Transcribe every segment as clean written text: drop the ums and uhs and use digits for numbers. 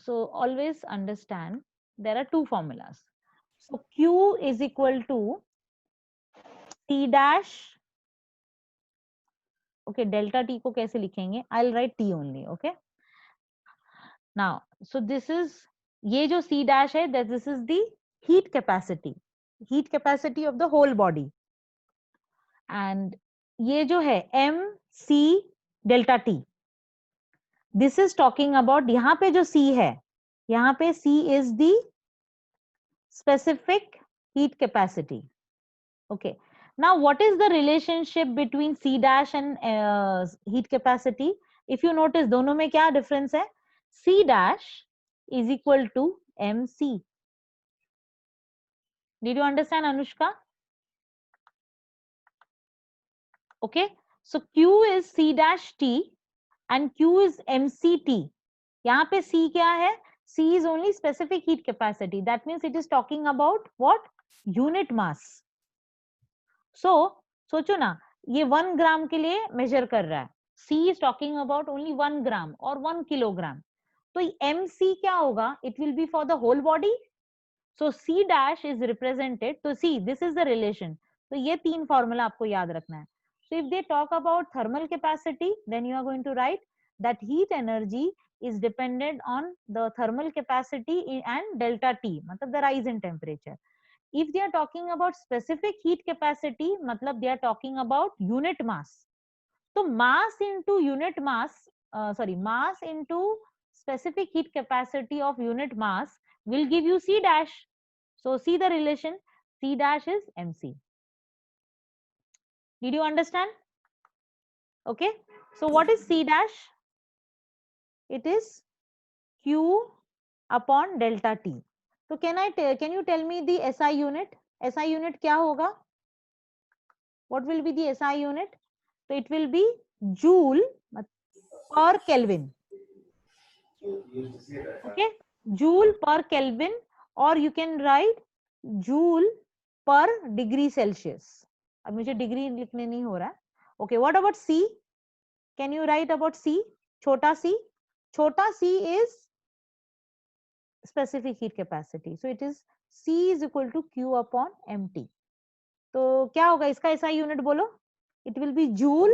so always understand there are two formulas. So Q is equal to T dash. Okay, delta T को कैसे लिखेंगे? I'll write T only. Okay. Now, so this is, ये जो C dash है, that this is the heat capacity of the whole body. And ये जो है MC delta T, this is talking about, यहाँ पे जो C है, यहाँ पे C is the specific heat capacity. Okay. Now, what is the relationship between C dash and heat capacity? If you notice, दोनों में क्या difference है? C dash is equal to MC. Did you understand, Anushka? Okay. So Q is C dash T and Q is MCT. यहाँ पे C क्या है? C is only specific heat capacity. That means it is talking about what? Unit mass. So, सोचो ना, ये 1 ग्राम के लिए major कर रहा है. C is talking about only 1 ग्राम और 1 किलोग्राम. तो MC क्या होगा? It will be for the whole body. So C dash is represented. So see, this is the relation. तो ये तीन फॉर्मूला आपको याद रखना है. So if they talk about thermal capacity, then you are going to write that heat energy is dependent on the thermal capacity and delta T, मतलब the rise in temperature. If they are talking about specific heat capacity, matlab they are talking about unit mass. So mass into unit mass, mass into specific heat capacity of unit mass will give you C dash. So see the relation, C dash is MC. Did you understand? Okay. So what is C dash? It is Q upon delta T. So can you tell me the SI unit? SI unit क्या होगा? What will be the SI unit? So it will be joule per Kelvin. Okay, joule per Kelvin, or you can write joule per degree Celsius. अब मुझे degree लिखने नहीं हो रहा है. Okay, what about C? Can you write about C? छोटा c. छोटा c is specific heat capacity. So it is C is equal to Q upon MT. तो क्या होगा इसका SI यूनिट बोलो? It will be joule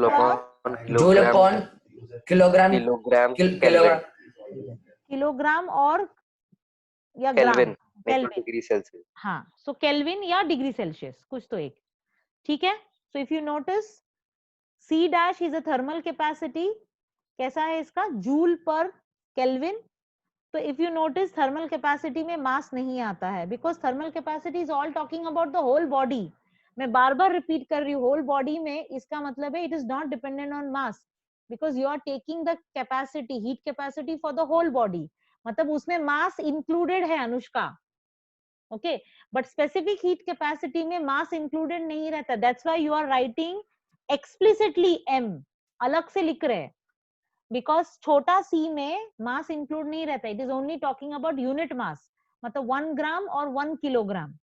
upon kilogram और या Kelvin, gram degree Celsius. हाँ, सो केल्विन या डिग्री सेल्सियस, कुछ तो एक. ठीक है. So if you notice, C dash is a thermal capacity. कैसा है इसका? जूल पर केल्विन. तो if you notice, thermal capacity में मास नहीं आता है, because thermal capacity is all talking about the whole body. मैं बार बार रिपीट कर रही हूँ, होल बॉडी में इसका मतलब है it is not dependent on mass, because you are taking the capacity, heat capacity for the whole body. मतलब उसमें मास इंक्लूडेड है, Anushka. Okay, but specific heat capacity में मास इंक्लूडेड नहीं रहता. That's why you are writing explicitly M, अलग से लिख रहे हैं, बिकॉज छोटा c में मास इंक्लूड नहीं रहता. It is only talking about unit मास, मतलब 1 ग्राम और 1 kilogram.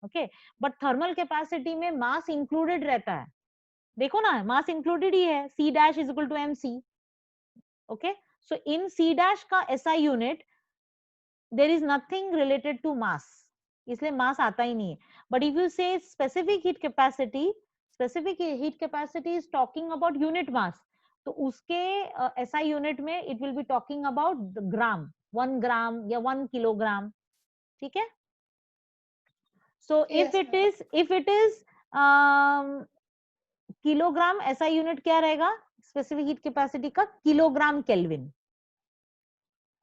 Okay, but thermal capacity में मास इंक्लूडेड रहता है. देखो ना, मास इंक्लूडेड ही है. C dash is equal to MC. Okay, so in C dash का SI unit there is nothing related to mass, इसलिए मास आता ही नहीं है. But if you say specific heat capacity is talking about unit mass, तो उसके SI unit में it will be talking about gram, 1 gram या 1 किलोग्राम. ठीक है. So if it is kilogram, SI unit क्या रहेगा स्पेसिफिक हीट कैपेसिटी का? Kilogram kelvin.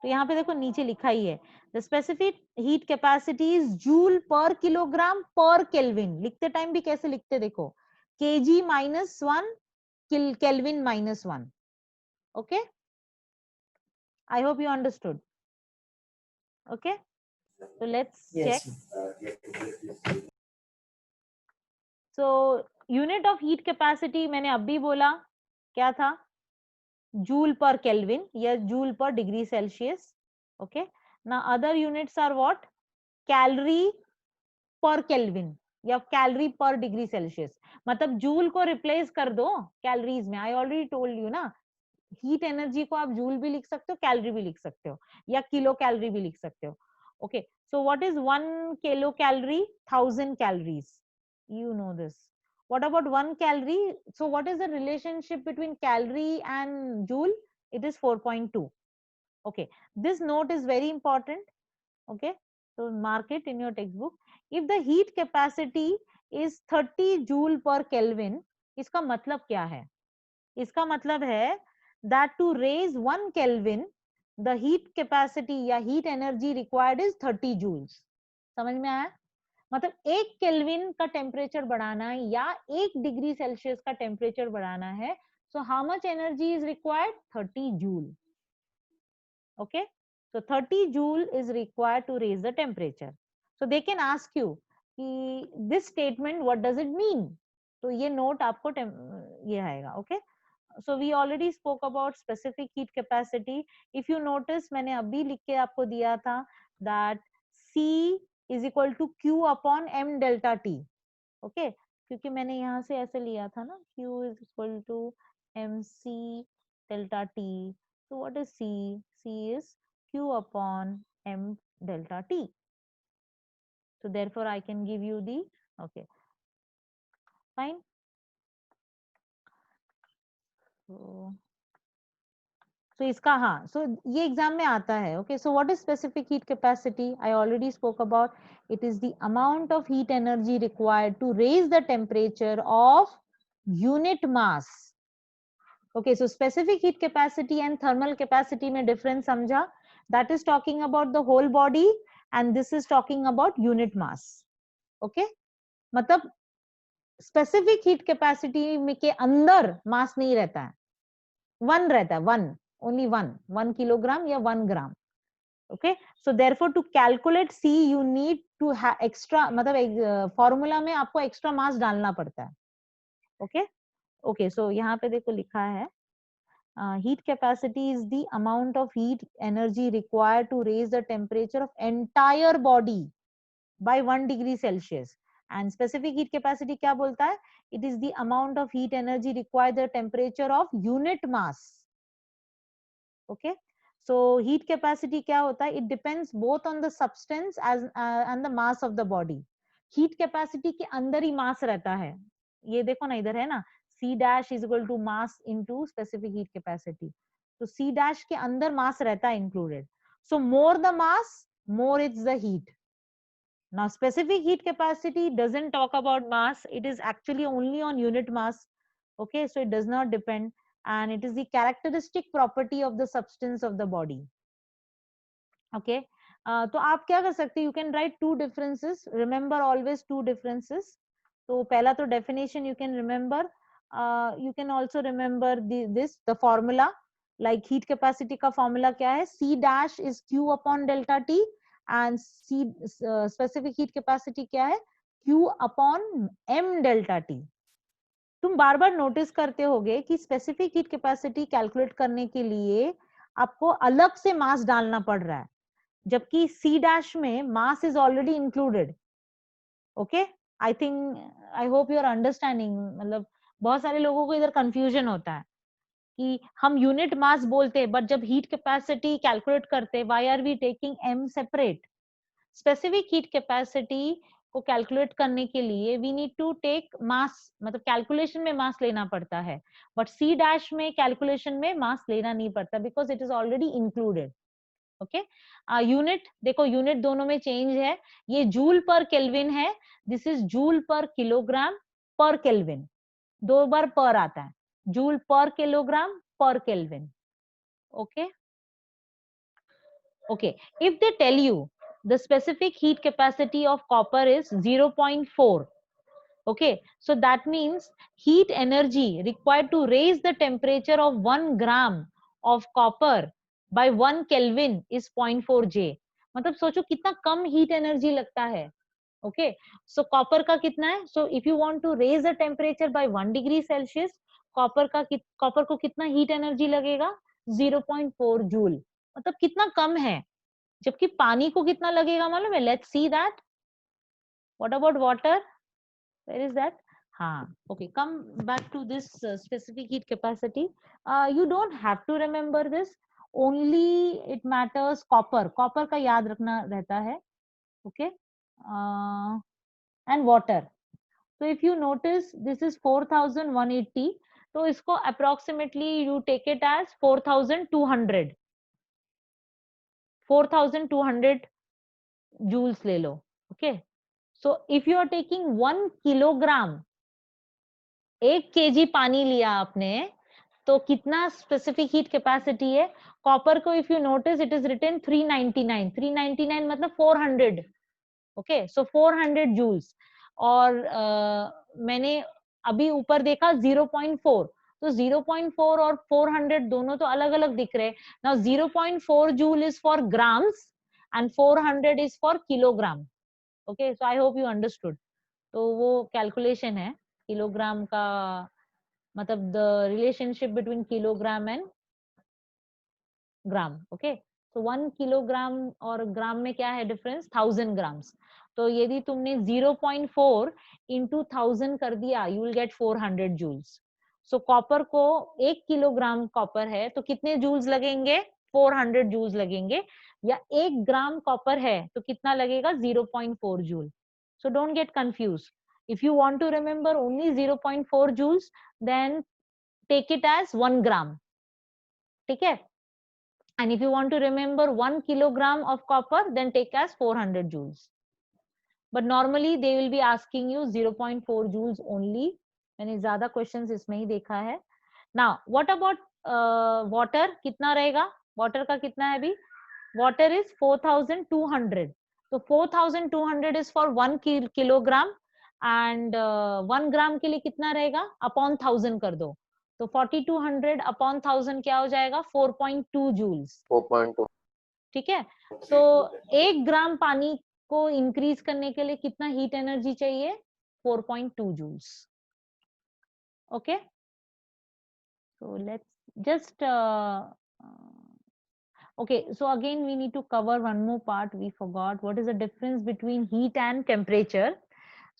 तो यहाँ पे देखो नीचे लिखा ही है, the specific heat capacity is joule per kilogram per kelvin. लिखते टाइम भी कैसे लिखते देखो, kg -1 Kelvin -1. Okay, I hope you understood. Okay, so let's check. So unit of heat capacity मैंने अभी बोला क्या था? जूल पर केल्विन या जूल पर degree Celsius. Okay, now other units are what? Calorie पर केल्विन या कैलोरी पर डिग्री सेल्सियस. मतलब जूल को रिप्लेस कर दो कैलोरीज में. आई ऑलरेडी टोल्ड यू ना, हीट एनर्जी को आप जूल भी लिख सकते हो, कैलोरी भी लिख सकते हो, या किलो कैलोरी भी लिख सकते हो. Okay, so what is 1 kilo calorie? 1000 calories. You know this. What about 1 calorie? So what is the relationship between calorie and joule? It is 4.2. Okay, this note is very important. Okay, so mark it in your textbook. If the heat capacity is 30 joule per Kelvin, इसका मतलब क्या है? इसका मतलब है that to raise 1 Kelvin, the heat capacity या heat energy required is 30 joules. समझ में आया? मतलब 1 केल्विन का टेम्परेचर बढ़ाना है या 1 डिग्री सेल्सियस का टेम्परेचर बढ़ाना है, so how much energy is required? 30 joule. Okay, so 30 joule is required to raise the temperature. So they can ask you कि this statement what does it mean? तो ये note आपको ये आएगा. Okay, so we already spoke about specific heat capacity. If you notice मैंने अभी लिख के आपको दिया था that C is equal to Q upon M delta T. Okay, क्योंकि मैंने यहाँ से ऐसे लिया था ना, Q is equal to MC delta T. So what is C? C is Q upon M delta T. So therefore I can give you the, okay, fine. So इसका हाँ, so ये एग्जाम में आता है. Okay, so what is specific heat capacity? I already spoke about. It is the amount of heat energy required to raise the temperature of unit mass. Okay, so specific heat capacity and thermal capacity में difference समझा? That is talking about the whole body and this is talking about unit mass. Okay, मतलब specific heat capacity में के अंदर mass नहीं रहता है, 1 रहता है, 1, only 1 kilogram या 1 gram. Okay, so therefore to calculate C you need to have extra, मतलब फॉर्मूला में आपको एक्स्ट्रा मास डालना पड़ता है. ओके ओके, सो यहाँ पे देखो लिखा है heat capacity is the amount of heat energy required to raise the temperature of entire body by 1 degree Celsius. And specific heat capacity क्या बोलता है? It is the amount of heat energy required the temperature of unit mass. Okay, so heat capacity क्या होता है? It depends both on the substance as and the mass of the body. Heat capacity के अंदर ही mass रहता है. ये देखो ना, इधर है ना, C dash is equal to mass into specific heat capacity. तो C dash के अंदर mass रहता है included. So more the mass, more it's the heat. Now specific heat capacity doesn't talk about mass. It is actually only on unit mass. Okay, so it does not depend. And it is the characteristic property of the substance of the body. Okay, तो आप क्या कर सकते हैं? You can write two differences. Remember always two differences. तो पहला तो definition you can remember. You can also remember the formula. Like heat capacity का formula क्या है? C dash is Q upon delta T and C specific heat capacity क्या है? Q upon M delta T. तुम बार बार notice करते होगे कि specific heat capacity calculate करने के लिए आपको अलग से मास डालना पड़ रहा है, जबकि सी डैश में mass is already included. Okay, I think, I hope you are understanding. मतलब बहुत सारे लोगों को इधर कंफ्यूजन होता है कि हम यूनिट मास बोलते हैं बट जब हीट कैपेसिटी कैलकुलेट करते हैं, why are we taking m separate? Specific heat capacity को कैलकुलेट करने के लिए we need to take mass, मतलब कैलकुलेशन में मास लेना पड़ता है, बट सी डैश में कैलकुलेशन में मास लेना नहीं पड़ता because it is already included. Okay, unit देखो, यूनिट दोनों में चेंज है. ये जूल पर केल्विन है, this is joule per kilogram per kelvin. 2 बार पर आता है, joule per kilogram per kelvin. Okay okay, if they tell you the specific heat capacity of copper is 0.4. Okay, so that means heat energy required to raise the temperature of 1 gram of copper by 1 Kelvin is 0.4 J. मतलब सोचो कितना कम heat energy लगता है. Okay, so copper का कितना है? So if you want to raise the temperature by 1 degree Celsius, copper को कितना heat energy लगेगा? 0.4 joule. मतलब कितना कम है, जबकि पानी को कितना लगेगा मालूम है? Let's see that. What about water? Where is that? हाँ, okay, come back to this specific heat capacity. You don't have to remember this, only it matters copper का याद रखना रहता है, okay, and water. So if you notice this is 4180, तो इसको approximately you take it as 4200 joules ले लो, okay. So if you are taking 1 kilogram, 1 kg पानी लिया आपने, तो कितना स्पेसिफिक हीट कैपेसिटी है कॉपर को? If you notice it is written 399 मतलब 400, ओके, सो 400 जूल्स। और मैंने अभी ऊपर देखा 0.4, तो 0.4 और 400 दोनों तो अलग अलग दिख रहे हैं। Now 0.4 joule is for grams and 400 is for kilogram, okay, so I hope you understood. तो वो कैलकुलेशन है किलोग्राम का, मतलब the relationship between kilogram and gram, okay. तो 1 किलोग्राम और ग्राम में क्या है डिफरेंस? 1000 ग्राम्स। तो यदि तुमने 0.4 इंटू 1000 कर दिया, you will get 400 joules. So copper को 1 किलोग्राम कॉपर है तो कितने जूल्स लगेंगे? 400 जूल्स लगेंगे। या 1 ग्राम कॉपर है तो कितना लगेगा? 0.4 joule. So don't get confuse. If you want to remember only 0.4 joules, then take it as 1 gram. ठीक है? And if you want to remember 1 kilogram of copper, then take as 400 joules. But normally they will be asking you 0.4 joules only. मैंने ज्यादा questions इसमें ही देखा है. Now, what about water? कितना रहेगा? Water का कितना है अभी? Water is 4200. तो 4200 is for 1 kilogram. एंड 1 ग्राम के लिए कितना रहेगा? अपॉन 1000 कर दो, तो 4200 अपॉन 1000 क्या हो जाएगा? 4.2 जूल्स। 4.2। ठीक है, तो 1 ग्राम पानी को इंक्रीज करने के लिए कितना हीट एनर्जी चाहिए? 4.2 joules, okay. So let's just okay, so again we need to cover one more part. We forgot what is the difference between heat and temperature.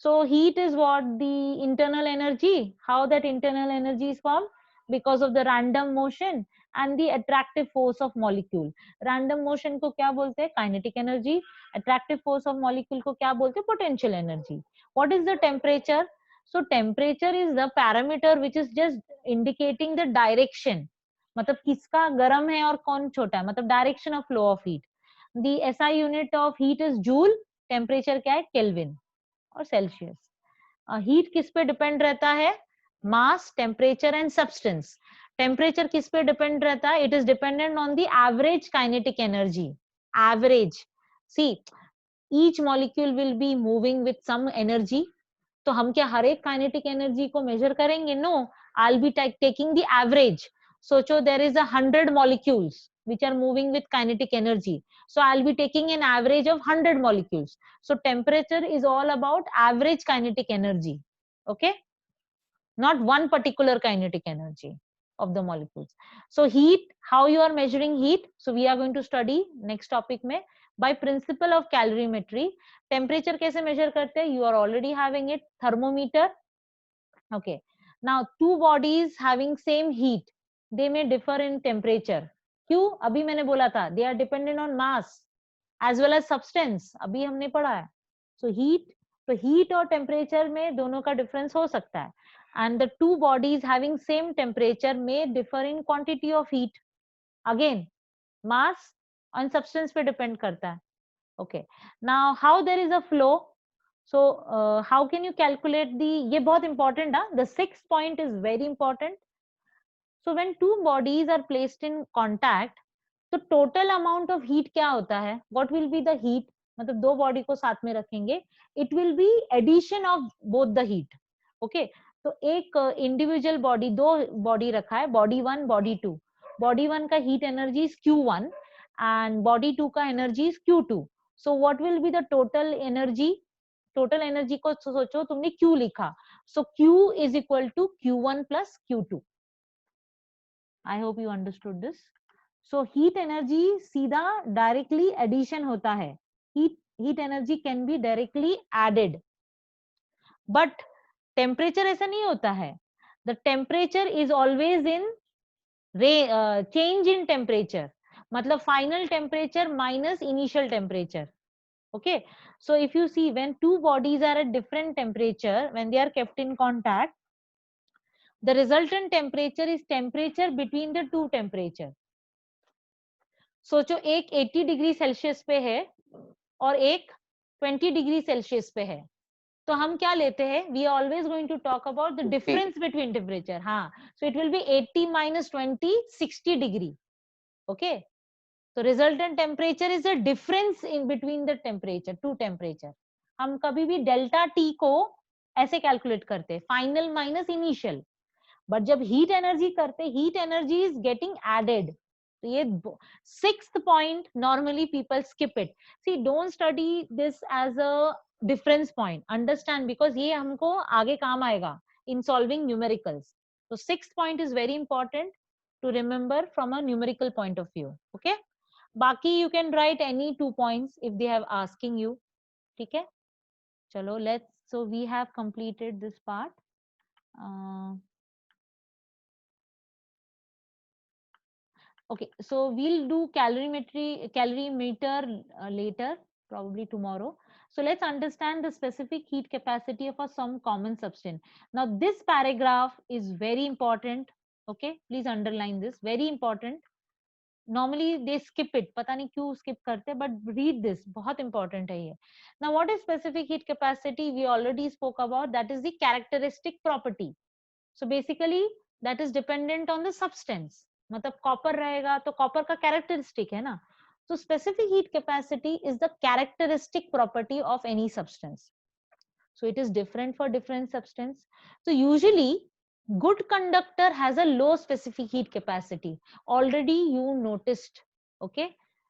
So heat is what? The internal energy. How that internal energy is formed? Because of the random motion and the attractive force of molecule. Random motion को क्या बोलते हैं? Kinetic energy. Attractive force of molecule को क्या बोलते हैं? Potential energy. What is the temperature? So temperature is the parameter which is just indicating the direction. मतलब किसका गर्म है और कौन छोटा है, मतलब direction of flow of heat. The SI unit of heat is joule. Temperature क्या है? केल्विन और सेल्सियस। हीट किस पे डिपेंड रहता है? Mass, temperature and substance. Temperature किस पे डिपेंड रहता है? It is dependent on the average kinetic energy. Average, see each molecule will be moving with some energy. तो हम क्या हर एक काइनेटिक एनर्जी को मेजर करेंगे? No, I will be taking the average. सोचो there is 100 molecules which are moving with kinetic energy, so I'll be taking an average of 100 molecules. So temperature is all about average kinetic energy, okay, not one particular kinetic energy of the molecules. So heat, how you are measuring heat? So we are going to study next topic में by principle of calorimetry. Temperature कैसे measure करते हैं? You are already having it, thermometer, okay. Now two bodies having same heat, they may differ in temperature. क्यों? अभी मैंने बोला था they are dependent on mass as well as substance, अभी हमने पढ़ा है। So heat, तो heat और temperature में दोनों का difference हो सकता है, and the two bodies having same temperature may differ in quantity of heat. Again mass and substance पे depend करता है, okay. Now how there is a flow, so how can you calculate the, ये बहुत important है, the sixth point is very important. So when two bodies are placed in contact, तो total amount of heat क्या होता है? What will be the heat? मतलब दो body को साथ में रखेंगे, it will be addition of both the heat, okay. तो एक इंडिविजुअल बॉडी, दो बॉडी रखा है, बॉडी 1 बॉडी 2। बॉडी 1 का heat energy is Q1 and body 2 का energy is Q2। So what will be the total energy? Total energy को सोचो, तुमने Q लिखा, so Q is equal to Q1 plus Q2। I hope you understood this. So heat energy सीधा directly addition होता है, heat energy can be directly added, but temperature ऐसा नहीं होता है, the temperature is always in change in temperature, मतलब final temperature minus initial temperature. Okay, so if you see, when two bodies are at different temperature, when they are kept in contact, the resultant temperature is temperature between the two temperature. सोचो एक 80 degree Celsius पे है और एक 20 degree Celsius पे है, तो हम क्या लेते हैं, we are always going to talk about the difference between temperature. हाँ, so it will be 80 minus 20, 60 degree. Okay, तो resultant temperature is the difference in between the temperature, two temperature. हम कभी भी डेल्टा टी को ऐसे calculate करते हैं, final minus initial. But जब हीट एनर्जी करते, heat energy is getting added. तो ये sixth point normally people skip it. See, don't study this as a difference point, understand, because ये हमको आगे काम आएगा इन सॉल्विंग न्यूमेरिकल्स. तो sixth point is very important to remember from a numerical point of view. Okay, बाकी you can write any 2 points if they have asking you. ठीक है, चलो let's, so we have completed this part. Okay, so we'll do calorimeter later, probably tomorrow. So let's understand the specific heat capacity of some common substance. Now this paragraph is very important. Okay, please underline this, very important. Normally they skip it, पता नहीं क्यों skip करते, but read this, बहुत important है ये. Now what is specific heat capacity? We already spoke about, that is the characteristic property. So basically that is dependent on the substance. मतलब copper रहेगा तो कॉपर का कैरेक्टरिस्टिक है ना. So specific heat capacity is the characteristic property of any substance. So it is different for different substance. So usually good conductor has a low specific heat capacity. Already you noticed, okay,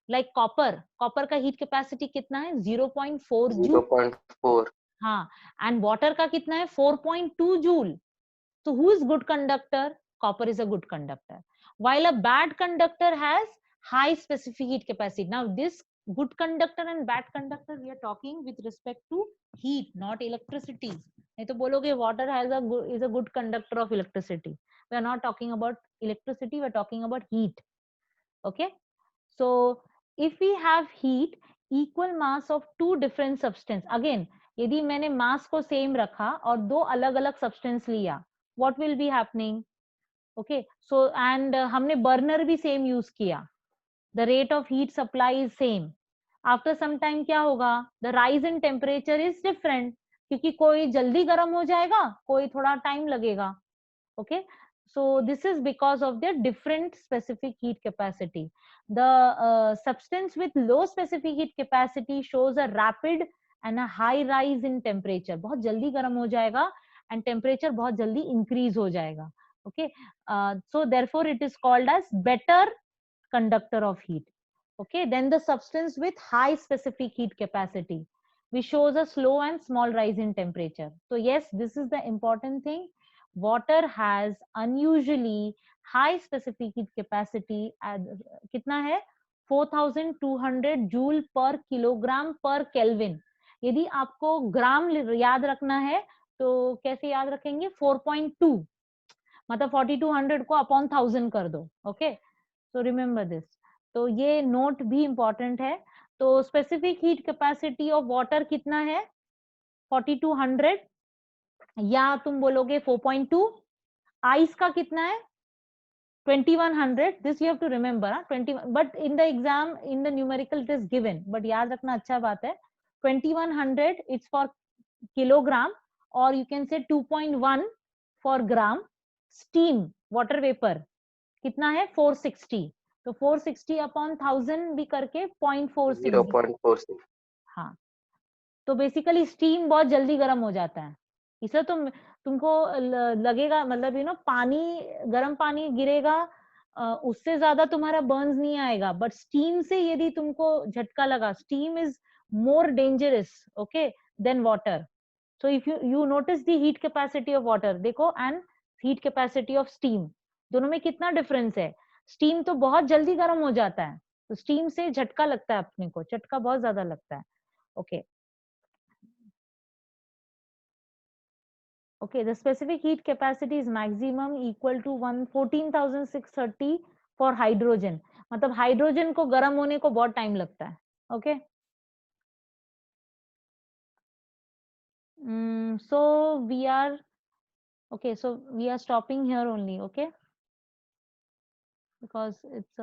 like copper का heat capacity कितना है, 0.4 joule. 0.4. हाँ, and water का कितना है, 4.2 joule. So who is good conductor? Copper is a good conductor, while a bad conductor has high specific heat capacity. Now this good conductor and bad conductor, we are talking with respect to heat, not electricity. नहीं तो बोलोगे water is a good conductor of electricity. We are not talking about electricity, we are talking about heat. Okay, so if we have heat, equal mass of two different substance, again यदि मैंने mass को same रखा और दो अलग अलग substance लिया, what will be happening? Okay, so and हमने burner भी same use किया, the rate of heat supply is same. After some time क्या होगा, the rise in temperature is different, क्योंकि कोई जल्दी गर्म हो जाएगा, कोई थोड़ा time लगेगा. Okay, so this is because of their different specific heat capacity. The substance with low specific heat capacity shows a rapid and a high rise in temperature. बहुत जल्दी गर्म हो जाएगा and temperature बहुत जल्दी increase हो जाएगा. Okay, so therefore it is called as better conductor of heat. Okay, then the substance with high specific heat capacity, which shows a slow and small rise in temperature. So yes, this is the important thing. Water has unusually high specific heat capacity. कितना है, 4200 joule per kilogram per kelvin. यदि आपको ग्राम याद रखना है तो कैसे याद रखेंगे, 4.2, मतलब 4200 को अपॉन 1000 कर दो. Okay, so remember this. तो ये नोट भी इंपॉर्टेंट है. तो specific heat capacity of water कितना है, 4200, या तुम बोलोगे 4.2. आइस का कितना है, 2100. This you have to remember, 20, but in the exam in the numerical it is given, but याद रखना अच्छा बात है. 2100 इट्स फॉर किलोग्राम, और you can say 2.1 for gram. Steam water vapour कितना है, 460. तो 460 अपॉन 1000 भी करके 0.46. 0.46. हाँ, तो बेसिकली स्टीम बहुत जल्दी गर्म हो जाता है. इसलिए तुमको लगेगा, मतलब पानी, गर्म पानी गिरेगा, उससे ज्यादा तुम्हारा बर्न्स नहीं आएगा, बट स्टीम से यदि तुमको झटका लगा, steam is more dangerous, okay, then water. So if you notice the heat capacity of water, देखो, and heat capacity of steam, दोनों में कितना डिफरेंस है. स्टीम तो बहुत जल्दी गर्म हो जाता है, तो स्टीम से झटका लगता है, अपने को झटका बहुत ज्यादा लगता है. Okay, Okay, the specific heat capacity is maximum equal to 14,630 for hydrogen. मतलब हाइड्रोजन को गर्म होने को बहुत टाइम लगता है. Okay. So we are okay. So we are stopping here only. Okay, because it's